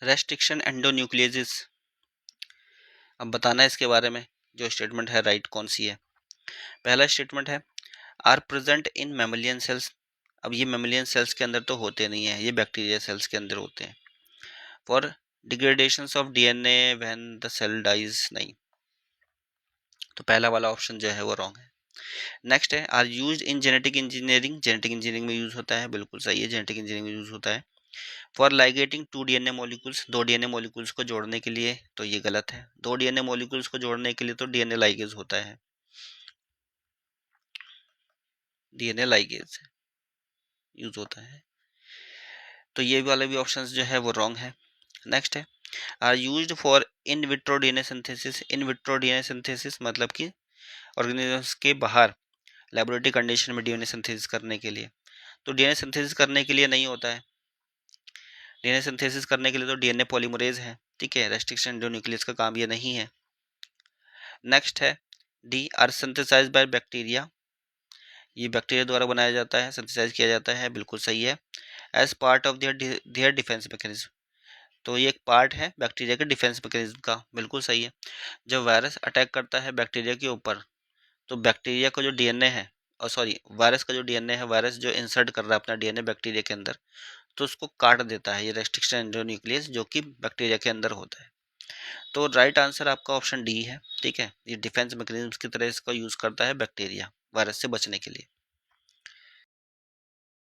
Restriction endonucleases, अब बताना है इसके बारे में। जो स्टेटमेंट है राइट कौन सी है? पहला स्टेटमेंट है are present in mammalian cells. अब ये मैमेलियन सेल्स के अंदर तो होते नहीं है, ये बैक्टीरिया सेल्स के अंदर होते हैं। For degradations of DNA when the cell dies, नहीं, तो पहला वाला ऑप्शन जो है वो रॉन्ग है। नेक्स्ट है are used in genetic engineering, genetic engineering में यूज होता है, बिल्कुल सही है, जेनेटिक इंजीनियरिंग में यूज होता है। For ligating two DNA molecules, दो डीएनए मॉलिक्यूल्स को जोड़ने के लिए, तो ये गलत है। दो डीएनए मॉलिक्यूल्स को जोड़ने के लिए तो डीएनए लाइगेज होता है, डीएनए लाइगेज यूज होता है, तो ये वाले भी ऑप्शंस जो है वो रॉन्ग है। नेक्स्ट है are used for in vitro DNA synthesis. In vitro DNA synthesis मतलब कि ऑर्गेनिजम्स के बाहर लेबोरेटरी कंडीशन में डीएनए सिंथेसिस करने के लिए, तो डीएनए सिंथेसिस करने के लिए नहीं होता है। डीएनए सिंथेसिस करने के लिए तो डीएनए पॉलीमरेज है, ठीक है, रेस्ट्रिक्शन एंडोन्यूक्लियस का काम ये नहीं है। नेक्स्ट है D are synthesized by bacteria, ये बैक्टीरिया द्वारा बनाया जाता है, सिंथेसाइज किया जाता है, बिल्कुल सही है। As part of their defence mechanism, तो ये एक पार्ट है बैक्टीरिया के डिफेंस मैकेनिज्म का, बिल्कुल सही है। जब वायरस अटैक करता है बैक्टीरिया के ऊपर, तो बैक्टीरिया का जो डीएनए है, और सॉरी वायरस का जो डीएनए है, वायरस जो इंसर्ट कर रहा है अपना डीएनए बैक्टीरिया के अंदर, तो उसको काट देता है ये रेस्ट्रिक्शन एंडोन्यूक्लियस जो कि बैक्टीरिया के अंदर होता है। तो राइट आंसर आपका ऑप्शन डी है, ठीक है, ये डिफेंस मैकेनिज्म की तरह इसका यूज करता है बैक्टीरिया वायरस से बचने के लिए।